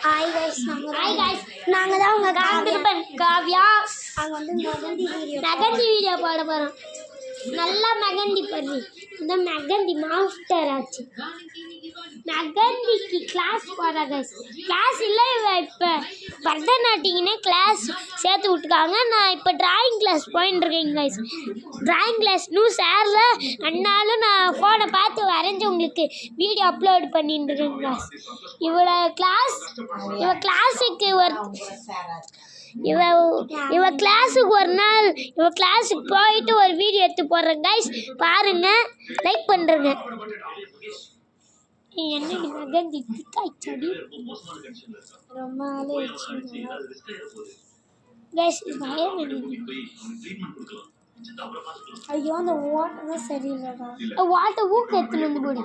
Hi guys நாங்க தான் உங்க காவ்யா. அவங்க வந்து மெகந்தி வீடியோ போட போறோம். நல்லா மெகந்தி பண்ணி இந்த மெகந்தி மாஸ்டர் ஆச்சு. மெகந்திக்கு கிளாஸ் போறா கைஸ். கிளாஸ் இல்லை, இப்போ பரதநாட்டியம்னே கிளாஸ் சேர்த்து விட்டுருக்காங்க. நான் இப்போ டிராயிங் கிளாஸ் போயின்னு இருக்கேன் கைஸ். டிராயிங் கிளாஸ் இன்னும் சேரல. அண்ணாலும் நான் ஃபோனை பார்த்து வரைஞ்சி உங்களுக்கு வீடியோ அப்லோட் பண்ணிட்டு இருக்கேன் கிளாஸ். இவ கிளாஸுக்கு இவ கிளாஸுக்கு ஒரு நாள் இவ கிளாஸுக்கு போயிட்டு ஒரு வீடியோ எடுத்து போடுறேன் கைஸ். பாருங்க, லைக் பண்ணுறேங்க. என்ன மெகந்தி பிக்காய்ச்சடி ரொம்ப நாளே வச்சுருங்க கைஸ். ஐயோ, அந்த வாட்டர் தான் சரியில்லைடா. வாட்டர் ஊக்கு எடுத்துன்னு வந்து போடு.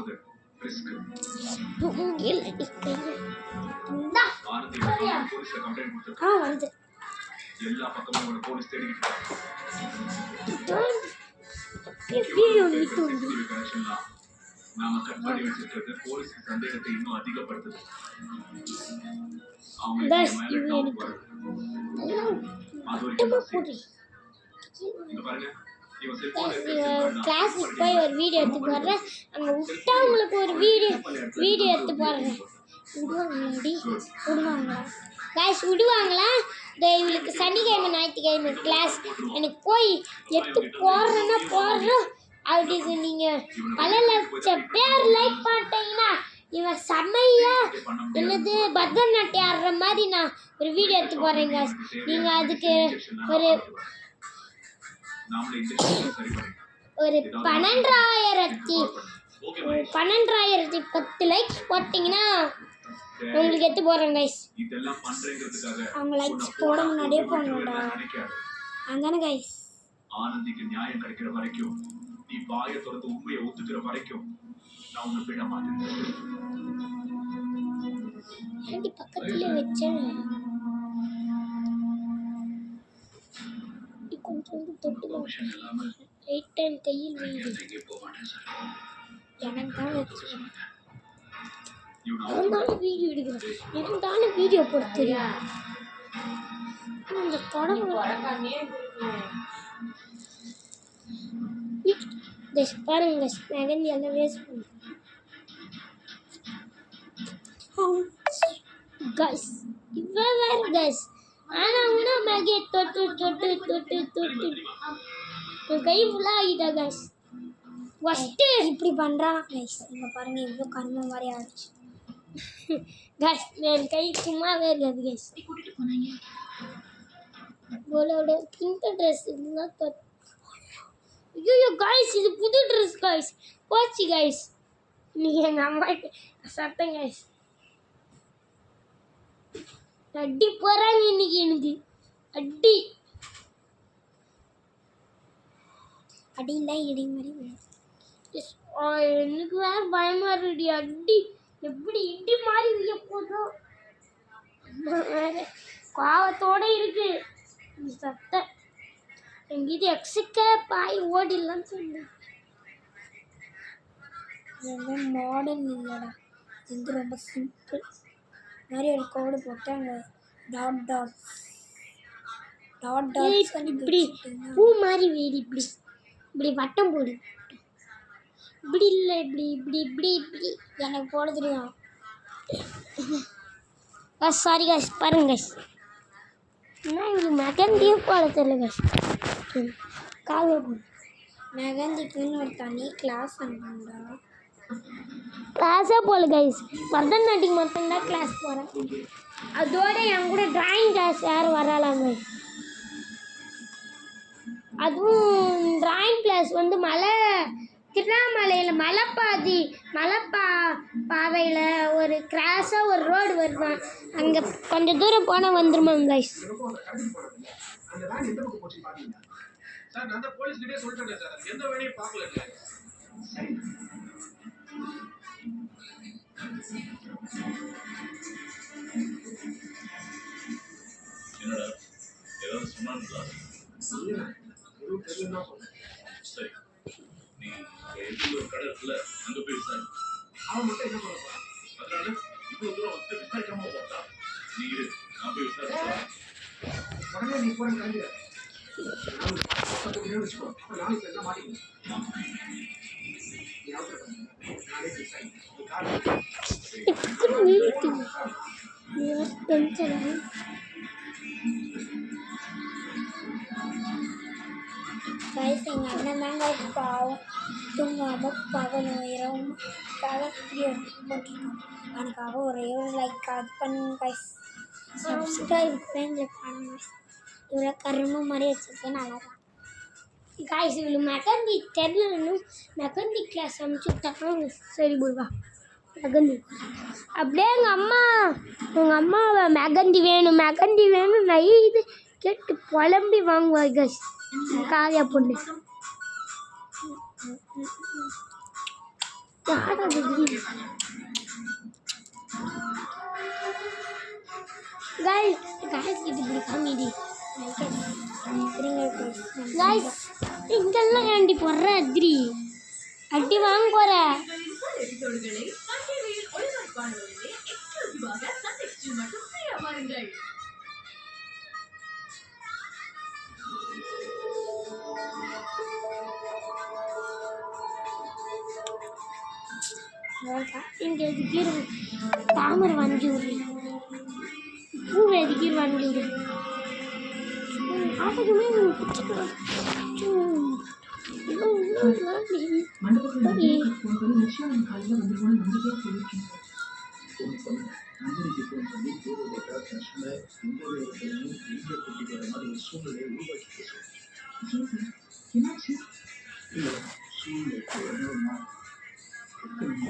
வருது. வீடியோ நாம கற்பனை வச்சிருக்கிறது போலீஸ்க்கு சந்தேகத்தை இன்னும் அதிகப்படுத்துது. கிளாஸுக்கு போய் ஒரு வீடியோ எடுத்து போடுறேன். அங்கே விட்டா உங்களுக்கு ஒரு வீடியோ எடுத்து போடுறேன். விடுவாங்களா கிளாஸ்? விடுவாங்களா? இவளுக்கு சனிக்கிழமை ஞாயிற்றுக்கிழமை கிளாஸ். எனக்கு போய் எடுத்து போடுறேன்னா போடுறோம். அதுக்கு நீங்கள் பல லட்சம் பேர் லைக் பண்ணிட்டீங்கன்னா இவன் செம்மையா என்னது பரதநாட்டியம் ஆடுற மாதிரி நான் ஒரு வீடியோ எடுத்து போடுறேங்க. நீங்கள் அதுக்கு ஒரு 12,010 லைக்ஸ் போட்டிங்கன்னா உங்களுக்கு எடுத்து போடுறேன் கைஸ். அவங்க லைக்ஸ் போட முன்னாடியே போடணும்டா. அதானே கைஸ். ஆனந்திக்கு நியாயம் கிடைக்கிற வரைக்கும், நீ வாயை திறந்து உண்மையை ஒத்துக்கிற வரைக்கும் நான் உன்னை விட மாட்டேன். பக்கத்துல வச்சேன். கொஞ்சம் தொட்டு ரைட் கையில் வீடு எனக்கு தான் வச்சேன். நான் தானே வீடியோ எடுக்கிறேன். எனக்கு தானே வீடியோ போட தெரியும். அந்த படம் பாருங்க மெகந்தி எல்லாம் வேஸ்ட் பண்ணு கைஸ். இவ வேற கைஸ். ஆனா உன மேகே தொட்டு தொட்டு தொட்டு தொட்டு கை ஃபுல்லா ஆகிட்டா கைஸ். ஃபஸ்ட்டு இப்படி பண்ணுறான் கைஸ். இங்கே பாருங்க இவ்வளோ கர்மம் மாதிரி ஆயிடுச்சு கைஸ். என் கை சும்மாவே இருக்காது கைஸ். இவளோட பிங்க் ட்ரெஸ் இருந்தால் ஐயோ கைஸ், இது புது ட்ரெஸ் கைஸ். போச்சு கைஸ். நீங்கள் எங்கள் அம்மா சத்தம் கைஸ். அடி போகிறாங்க இன்னைக்கு. எனக்கு அடியில் இடி மாதிரி எனக்கு வேற பயமா இருக்குடி. அடி எப்படி இடி மாதிரி விய போதும் வேற பாவத்தோட இருக்கு சத்தம். எங்கிட்ட எக்ஸிக்க பாய் ஓடிடலான்னு சொன்னேன். எல்லாம் மாடர்ன் இல்லைடா. இது ரொம்ப சிம்பிள் மாதிரி ஒரு கோடு போட்டு அங்கே டாட் இப்படி பூ மாதிரி வீடு இப்படி இப்படி வட்டம் போடு. இப்படி இல்லை, இப்படி இப்படி இப்படி இப்படி எனக்கு போட தெரியும். Sorry cash. பாருங்க காஷ், என்ன இவங்க மெகந்தியும் போட தெரியல காஷ். காவியா போடு. மெகந்திக்குன்னு ஒரு தனி கிளாஸ் அனுப்புண்டா. கிளாஸே போகல கைஸ். பரதநாட்டியம் மட்டும்தான் கிளாஸ் போகிறேன். அதோட என் கூட டிராயிங் கிளாஸ் யாரும் வரலாம் கைஸ். அதுவும் டிராயிங் கிளாஸ் வந்து திருவண்ணாமலையில் மலைப்பாதையில் ஒரு கிராஸாக ஒரு ரோடு வருதான். அங்கே கொஞ்சம் தூரம் போனால் வந்துருமாங்க கைஸ். என்னடா ஏதாவது சொன்னாங்களா? சரி, நீ ஒரு கடை இருக்குல்ல, அங்க போய் விசாரி. அவன் மட்டும் என்ன பண்ண போறான்? அதனால இவ்வளவு தூரம் வந்து விசாரிக்காம போட்டான். நீ இரு, நான் போய் விசாரிச்சு உடனே நீ போற கிளம்பிடு. நான் 10 மணி வச்சுக்கோ. அப்ப நாளைக்கு பேர் தான் மாட்டிக்கணும். நீ அவசரப்படாத. நாளே டிசைட். நீ கார் டென்ஷன் கைஸ் எங்கள் அண்ணன் தாங்க பாவம் தூங்காமல் பகலும் இரவும் வீடியோ போட்டிருக்கோம். எனக்காக ஒரே ஒரு லைக் அது பண்ணுங்க கைஸ். சப்ஸ்கிரைப் பண்ணுங்க கைஸ். இவ்வளோ கரும மாதிரி வச்சுருக்கேன் நல்லா தான் கைஸ். இவ்வளோ மெகந்தி தெரியலன்னு மெகந்தி கிளாஸ் அனுப்பிச்சுட்டாங்க. சரி போய்வா மெகந்தி. அப்படியே எங்கள் அம்மாவை மெகந்தி வேணும் நைது கேட்டு புலம்பி வாங்குவா கைஸ். காரியா பொண்ணு இங்கெல்லாம் ஏண்டி போடுற அடி வாங்க போற. இங்கே எதுக்கீர் தாமரை வரைஞ்சி விடு, பூவை எதுக்கீர் வரைஞ்சி விடு. ஆட்டக்குமே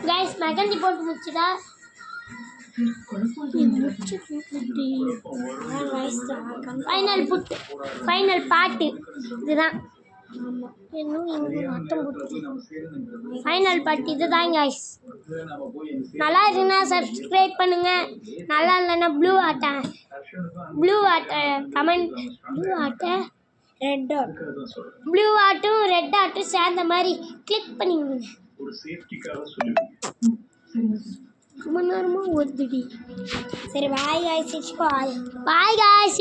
கைஸ் மெகந்தி போட்டு முடிச்சுட்டா ஃபைனல் பாட்டு இதுதான். இன்னும் இங்கே மொத்தம் போட்டு ஃபைனல் பாட்டு இதுதான் கைஸ். நல்லா இருக்குன்னா சப்ஸ்கிரைப் பண்ணுங்க, நல்லா இல்லைன்னா ப்ளூ ஆட்டை கமெண்ட், ப்ளூ ஆட்டும் ரெட் ஆட்டும் சேர்ந்த மாதிரி கிளிக் பண்ணிவிடுங்க. ரொம்ப நேரமாக ஒதுடி. சரி பாய் காய்ஸ், பாய் காய்ஸ்.